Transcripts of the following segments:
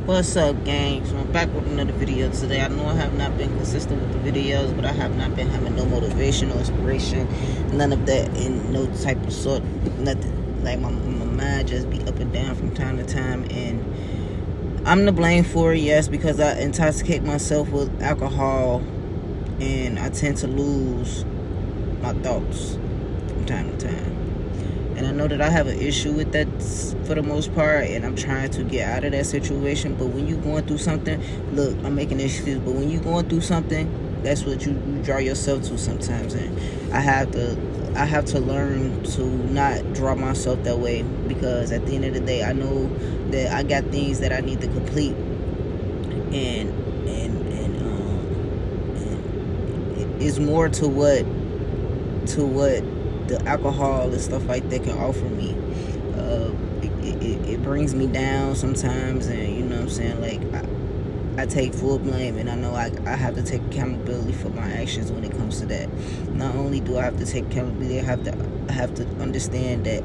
What's up, gang? So I'm back with another video today. I know I have not been consistent with the videos, but I have not been having no motivation, no inspiration, none of that, and no type of sort, nothing. Like my mind just be up and down from time to time, and I'm to blame for it, yes, because I intoxicate myself with alcohol, and I tend to lose my thoughts from time to time. And I know that I have an issue with that for the most part, and I'm trying to get out of that situation. But when you're going through something, look, I'm making an excuse, but when you're going through something, that's what you draw yourself to sometimes. And I have to learn to not draw myself that way, because at the end of the day, I know that I got things that I need to complete, and it's more to what the alcohol and stuff like that can offer me. It brings me down sometimes, and you know what I'm saying, like I take full blame, and I know I have to take accountability for my actions when it comes to that. Not only do I have to take accountability, I have to understand that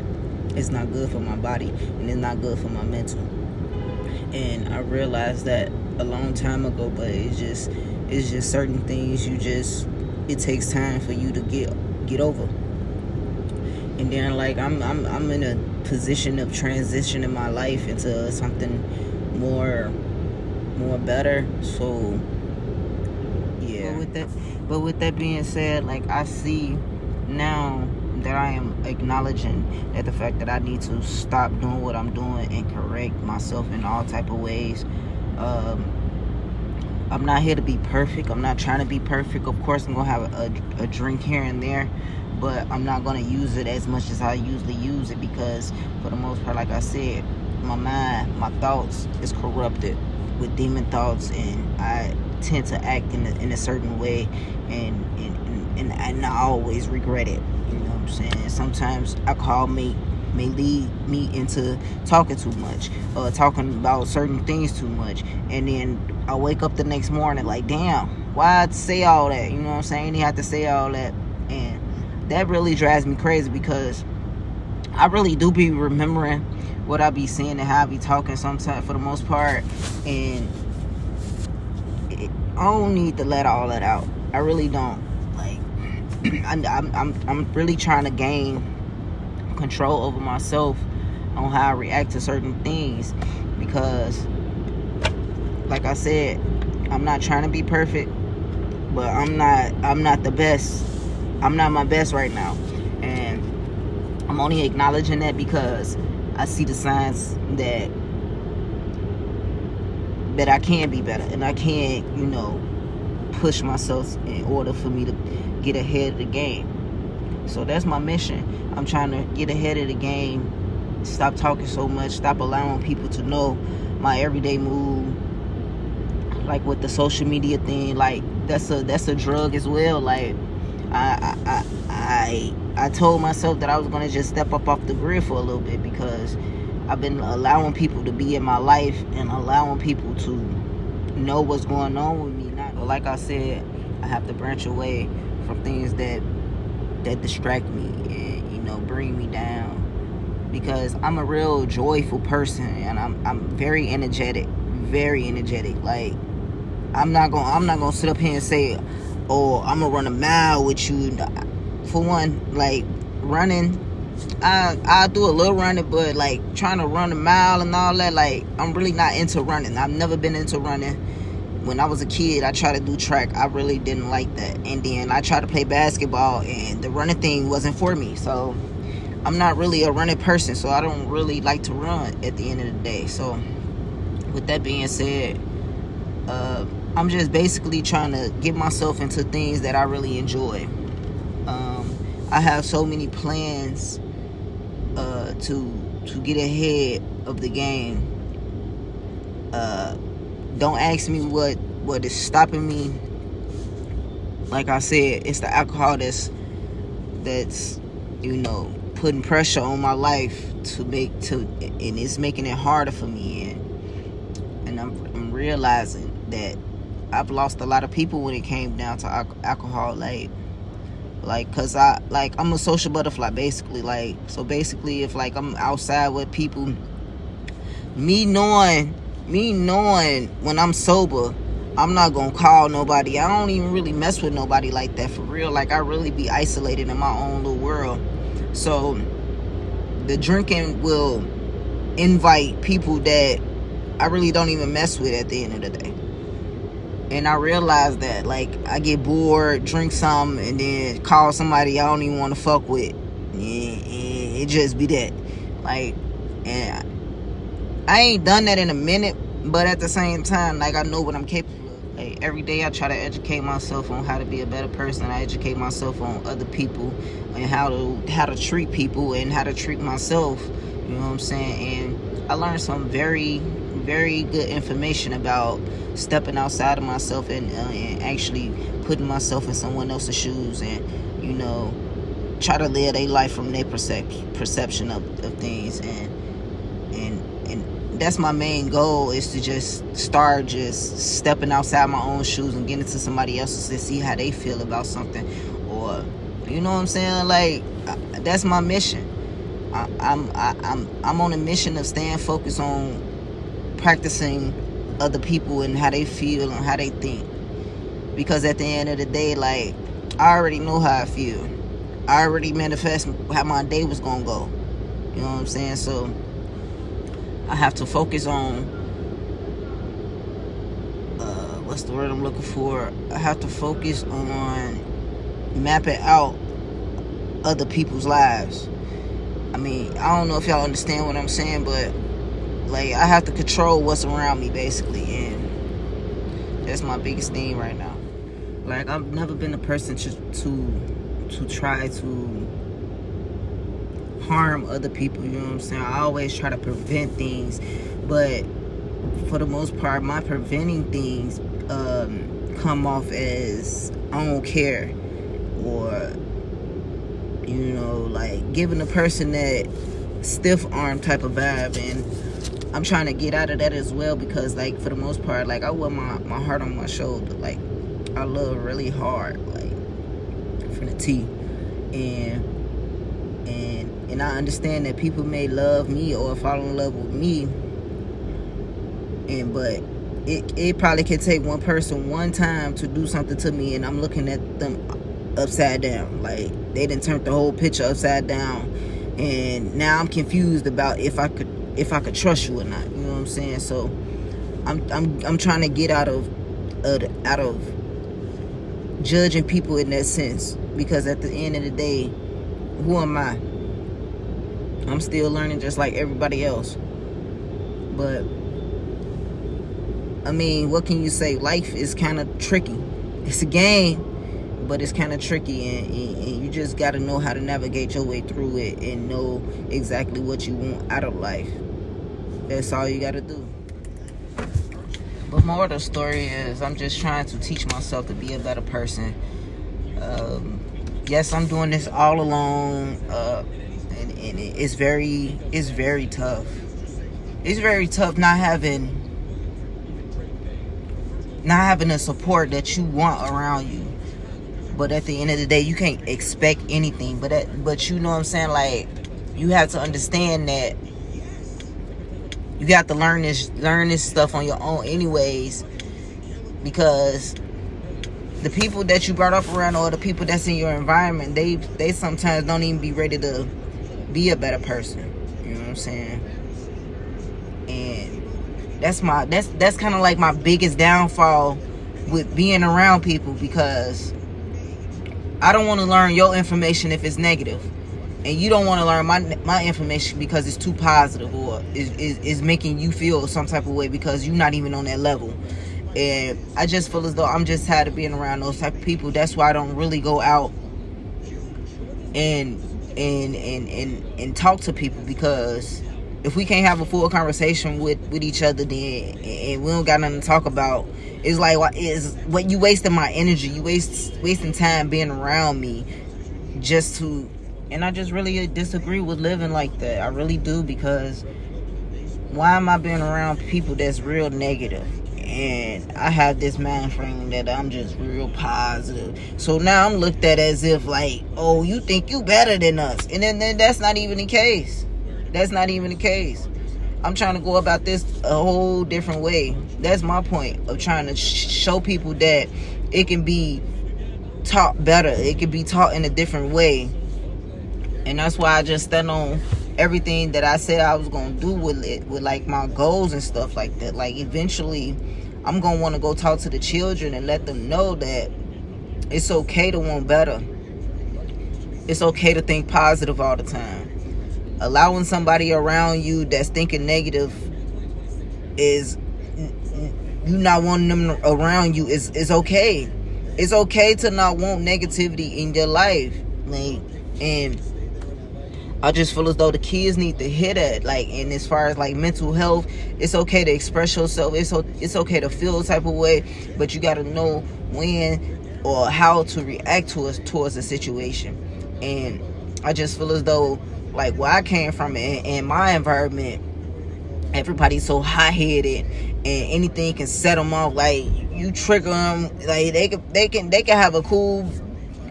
it's not good for my body, and it's not good for my mental. And I realized that a long time ago, but it's just certain things it takes time for you to get over. And then, like, I'm in a position of transitioning my life into something more better. So yeah. But with that being said, like, I see now that I am acknowledging that the fact that I need to stop doing what I'm doing and correct myself in all type of ways. I'm not here to be perfect. I'm not trying to be perfect. Of course, I'm gonna have a drink here and there, but I'm not going to use it as much as I usually use it, because for the most part, like I said, my mind, my thoughts is corrupted with demon thoughts, and I tend to act in a certain way, and I always regret it. You know what I'm saying? Sometimes alcohol may lead me into talking too much, or talking about certain things too much, and then I wake up the next morning like, damn, why I'd say all that? You know what I'm saying? You have to say all that, and that really drives me crazy, because I really do be remembering what I be saying and how I be talking sometimes for the most part, and I don't need to let all that out. I really don't. Like, I'm really trying to gain control over myself on how I react to certain things, because like I said, I'm not trying to be perfect, but I'm not the best. I'm not my best right now, and I'm only acknowledging that because I see the signs that I can be better, and I can, push myself in order for me to get ahead of the game. So that's my mission. I'm trying to get ahead of the game, stop talking so much, stop allowing people to know my everyday mood, like with the social media thing. Like, that's a drug as well. Like, I told myself that I was gonna just step up off the grid for a little bit, because I've been allowing people to be in my life and allowing people to know what's going on with me. But like I said, I have to branch away from things that distract me and bring me down, because I'm a real joyful person, and I'm very energetic. Like, I'm not gonna sit up here and say, oh, I'm gonna run a mile with you. For one, like, running, I do a little running, but like trying to run a mile and all that, like, I'm really not into running. I've never been into running. When I was a kid, I tried to do track. I really didn't like that. And then I tried to play basketball, and the running thing wasn't for me. So I'm not really a running person, so I don't really like to run at the end of the day. So with that being said, I'm just basically trying to get myself into things that I really enjoy. I have so many plans to get ahead of the game. Don't ask me what is stopping me. Like I said, it's the alcohol that's putting pressure on my life and it's making it harder for me, and I'm realizing that I've lost a lot of people when it came down to alcohol. Like, cause I'm a social butterfly, basically. So basically, if like I'm outside with people, me knowing me knowing when I'm sober, I'm not gonna call nobody. I don't even really mess with nobody like that for real. Like, I really be isolated in my own little world. So the drinking will invite people that I really don't even mess with at the end of the day. And I realize that, like, I get bored, drink some, and then call somebody I don't even want to fuck with. And it just be that. Like, and I ain't done that in a minute, but at the same time, like, I know what I'm capable of. Like, every day I try to educate myself on how to be a better person. I educate myself on other people and how to treat people and how to treat myself. You know what I'm saying? And I learned some very, very good information about stepping outside of myself and actually putting myself in someone else's shoes, and, you know, try to live their life from their perception of things. And that's my main goal, is to just start just stepping outside my own shoes and getting into somebody else's to see how they feel about something. Or, you know what I'm saying? Like, that's my mission. I'm on a mission of staying focused on practicing other people and how they feel and how they think. Because at the end of the day, like, I already know how I feel. I already manifest how my day was gonna go. You know what I'm saying? So I have to focus on what's the word I'm looking for? I have to focus on mapping out other people's lives. I mean, I don't know if y'all understand what I'm saying, but, like, I have to control what's around me, basically, and that's my biggest thing right now. Like, I've never been a person to try to harm other people, you know what I'm saying? I always try to prevent things, but for the most part, my preventing things come off as I don't care, or, you know, like, giving a person that stiff arm type of vibe. And I'm trying to get out of that as well, because, like, for the most part, like, I wear my heart on my shoulder. Like, I love really hard, like, from the T. And I understand that people may love me or fall in love with me, but it probably could take one person one time to do something to me, and I'm looking at them upside down. Like, they done turned the whole picture upside down, and now I'm confused about if I could trust you or not. You know what I'm saying? So I'm trying to get out of judging people in that sense, because at the end of the day, who am I? I'm still learning just like everybody else. But I mean, what can you say? Life is kind of tricky. It's a game, but it's kind of tricky, and you just got to know how to navigate your way through it and know exactly what you want out of life. That's all you got to do. But more of the story is, I'm just trying to teach myself to be a better person. Yes, I'm doing this all alone, and it's very tough. It's very tough not having the support that you want around you. But at the end of the day, you can't expect anything. But you know what I'm saying? Like, you have to understand that you got to learn this stuff on your own anyways, because the people that you brought up around, or the people that's in your environment, they sometimes don't even be ready to be a better person. You know what I'm saying? And that's kind of like my biggest downfall with being around people, because I don't want to learn your information if it's negative, and you don't want to learn my information because it's too positive, or is making you feel some type of way because you're not even on that level. And I just feel as though I'm just tired of being around those type of people. That's why I don't really go out and talk to people, because if we can't have a full conversation with each other, then, and we don't got nothing to talk about, it's like, what you wasting my energy, you wasting time being around me just to. And I just really disagree with living like that. I really do, because why am I being around people that's real negative? And I have this mind frame that I'm just real positive. So now I'm looked at as if, like, oh, you think you better than us. And then that's not even the case. That's not even the case. I'm trying to go about this a whole different way. That's my point of trying to show people that it can be taught better. It can be taught in a different way. And that's why I just stand on everything that I said I was going to do with it, with like my goals and stuff like that. Like eventually I'm going to want to go talk to the children and let them know that it's okay to want better. It's okay to think positive all the time. Allowing somebody around you that's thinking negative is, you not wanting them around you is okay. It's okay to not want negativity in your life. Like, and I just feel as though the kids need to hear that. Like, and as far as like mental health, it's okay to express yourself. It's okay to feel a type of way, but you got to know when or how to react towards a situation. And I just feel as though, like, where I came from in my environment, everybody's so hot-headed and anything can set them off. Like, you trigger them, like they can have a cool,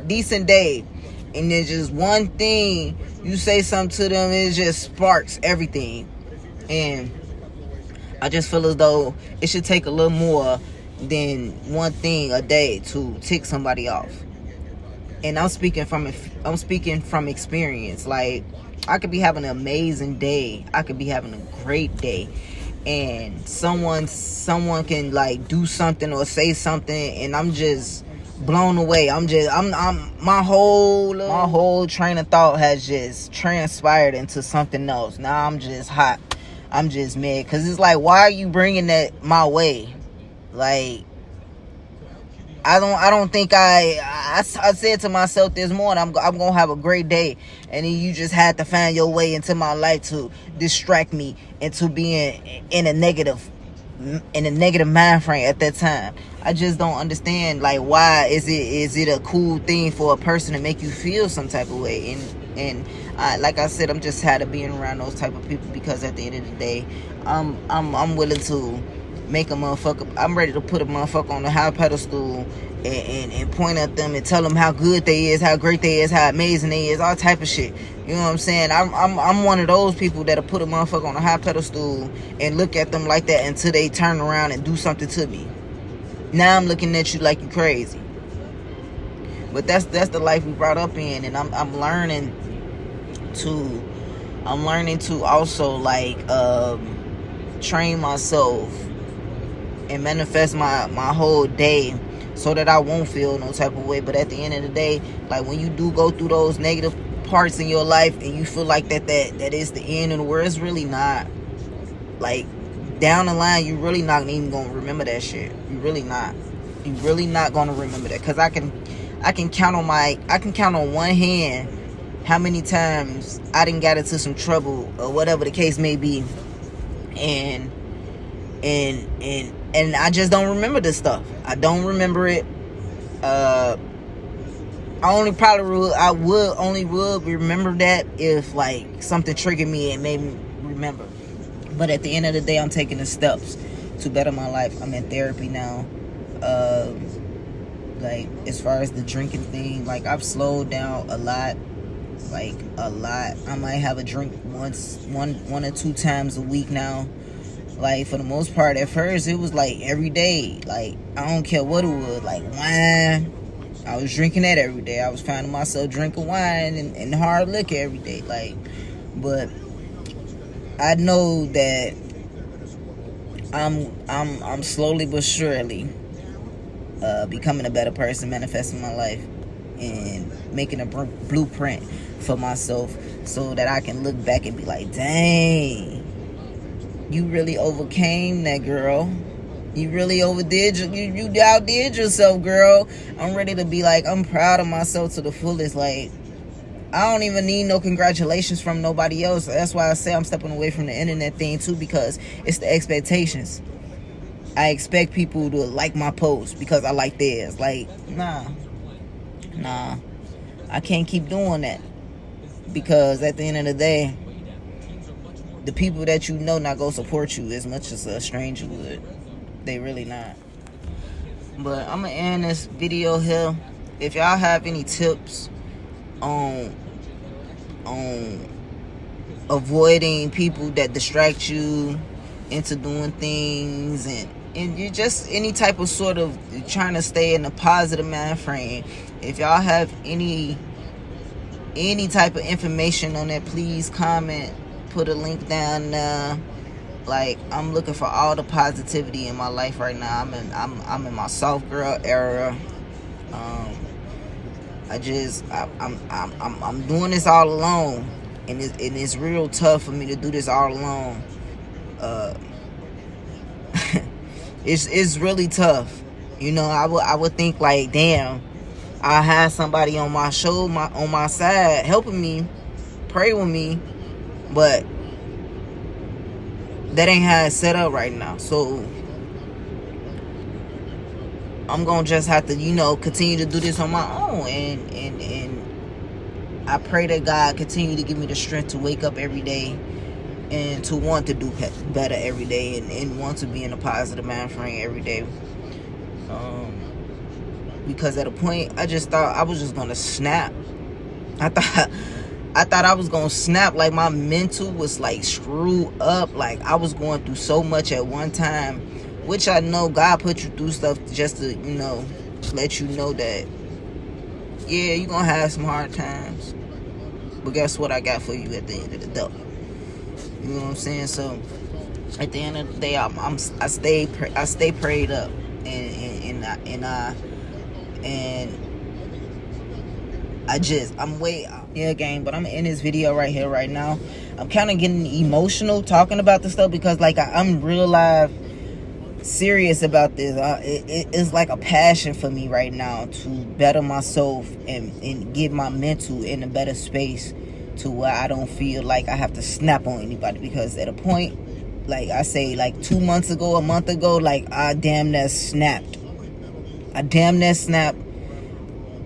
decent day, and then just one thing you say something to them, it just sparks everything. And I just feel as though it should take a little more than one thing a day to tick somebody off. And I'm speaking from experience. Like, I could be having an amazing day. I could be having a great day. And someone can like do something or say something, and I'm just blown away. I'm my whole train of thought has just transpired into something else. Now I'm just hot. I'm just mad because it's like, why are you bringing that my way? Like, I don't think I said to myself this morning, I'm gonna have a great day, and then you just had to find your way into my life to distract me into being in a negative mind frame at that time. I just don't understand, like, why is it a cool thing for a person to make you feel some type of way? And like I said, I'm just tired of being around those type of people, because at the end of the day, I'm willing to make a motherfucker, I'm ready to put a motherfucker on a high pedestal and point at them and tell them how good they is, how great they is, how amazing they is, all type of shit. You know what I'm saying? I'm one of those people that'll put a motherfucker on a high pedestal and look at them like that until they turn around and do something to me. Now I'm looking at you like you crazy. But that's the life we brought up in, and I'm learning to also like train myself and manifest my whole day so that I won't feel no type of way. But at the end of the day, like, when you do go through those negative parts in your life and you feel like that is the end of the world, it's really not. Like, down the line, you really not even gonna remember that shit. You really not. You really not gonna remember that, because I can count on one hand how many times I didn't got into some trouble or whatever the case may be, and I just don't remember this stuff. I don't remember it. I would only remember that if like something triggered me and made me remember. But at the end of the day, I'm taking the steps to better my life. I'm in therapy now. Like, as far as the drinking thing, like, I've slowed down a lot. Like, a lot. I might have a drink one or two times a week now. Like, for the most part, at first, it was, like, every day. Like, I don't care what it was. Like, wine. I was drinking that every day. I was finding myself drinking wine and hard liquor every day. Like, but I know that I'm slowly but surely becoming a better person, manifesting my life, and making a blueprint for myself so that I can look back and be like, dang, you really overcame that, girl. You really you outdid yourself, girl. I'm ready to be like, I'm proud of myself to the fullest. Like, I don't even need no congratulations from nobody else. That's why I say I'm stepping away from the internet thing too, because it's the expectations. I expect people to like my post because I like theirs. Like, nah. I can't keep doing that, because at the end of the day, the people that you know not gonna support you as much as a stranger would. They really not. But I'm gonna end this video here. If y'all have any tips on avoiding people that distract you into doing things, and you just any type of sort of trying to stay in a positive mind frame. If y'all have any type of information on that, please comment, put a link down there. Like, I'm looking for all the positivity in my life right now. I'm in my soft girl era. I'm doing this all alone, and it's real tough for me to do this all alone. It's really tough. You know, I would think like, damn, I had somebody on my show, on my side, helping me, pray with me, but that ain't how it's set up right now. So I'm gonna just have to, you know, continue to do this on my own, and I pray that God continue to give me the strength to wake up every day and to want to do better every day, and want to be in a positive mind frame every day. Because at a point, I just thought I was just gonna snap. I thought I was gonna snap. Like, my mental was like screwed up. Like, I was going through so much at one time, which I know God put you through stuff just to, you know, let you know that, yeah, you're gonna have some hard times, but guess what I got for you at the end of the day? You know what I'm saying? So at the end of the day, I stay prayed up, and I'm way, yeah, gang. But I'm in this video right here right now. I'm kind of getting emotional talking about this stuff, because like I'm real live serious about this. It's like a passion for me right now to better myself and get my mental in a better space, to where I don't feel like I have to snap on anybody. Because at a point, like I say, like 2 months ago, a month ago, like I damn near snapped.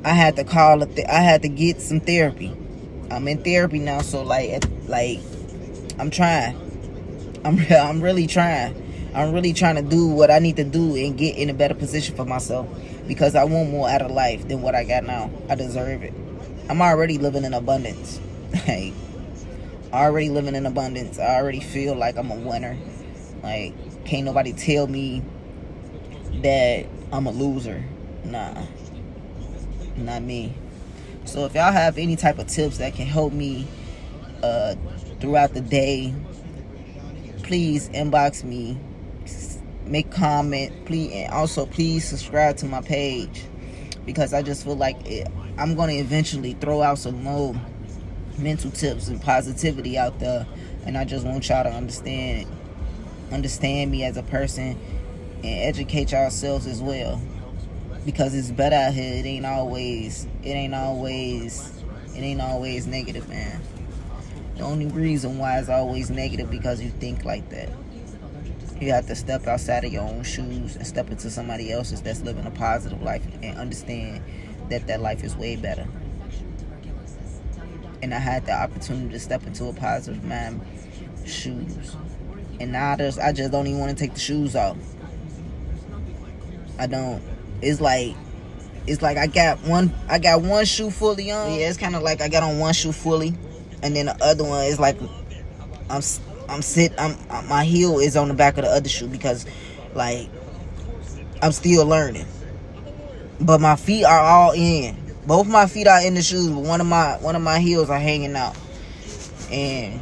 I had to call I had to get some therapy. I'm in therapy now, so like I'm trying. I'm really trying. I'm really trying to do what I need to do and get in a better position for myself, because I want more out of life than what I got now. I deserve it. I'm already living in abundance. Like, already living in abundance. I already feel like I'm a winner. Like, can't nobody tell me that I'm a loser. Nah, not me. So if y'all have any type of tips that can help me throughout the day, please inbox me, make comment, please, and also please subscribe to my page, because I just feel like I'm gonna eventually throw out some more mental tips and positivity out there, and I just want y'all to understand me as a person, and educate yourselves as well, because it's better out here. It ain't always negative, man. The only reason why it's always negative because you think like that. You have to step outside of your own shoes and step into somebody else's that's living a positive life, and understand that life is way better. And I had the opportunity to step into a positive mind shoes, and now I just don't even want to take the shoes off. I don't. It's like I got one shoe fully on. Yeah, it's kind of like I got on one shoe fully, and then the other one is like my heel is on the back of the other shoe, because like I'm still learning. But my feet are all in. Both my feet are in the shoes, but one of my heels are hanging out. And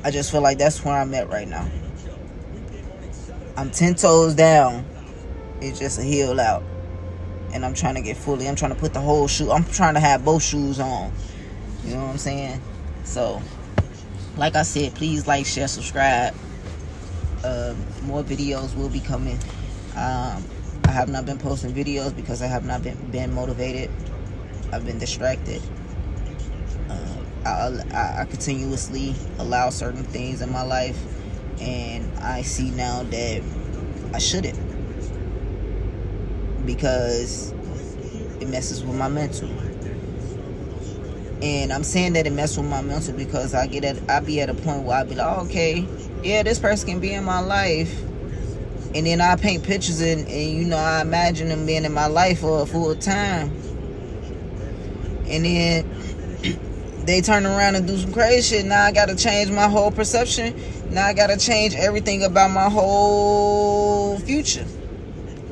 I just feel like that's where I'm at right now. I'm 10 toes down. It's just a heel out. And I'm trying to put the whole shoe. I'm trying to have both shoes on. You know what I'm saying? So, like I said, please like, share, subscribe. More videos will be coming. I have not been posting videos because I have not been motivated. I've been distracted. I continuously allow certain things in my life, and I see now that I shouldn't, because it messes with my mental. And I'm saying that it messes with my mental because I be at a point where I be like, okay, yeah, this person can be in my life, and then I paint pictures and you know, I imagine them being in my life for a full time, and then they turn around and do some crazy shit, now I gotta change my whole perception. Now I gotta change everything about my whole future.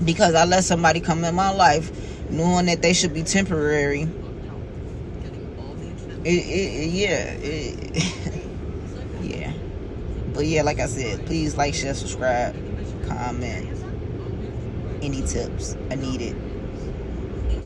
Because I let somebody come in my life knowing that they should be temporary. Yeah. But yeah, like I said, please like, share, subscribe, comment. Any tips? I need it.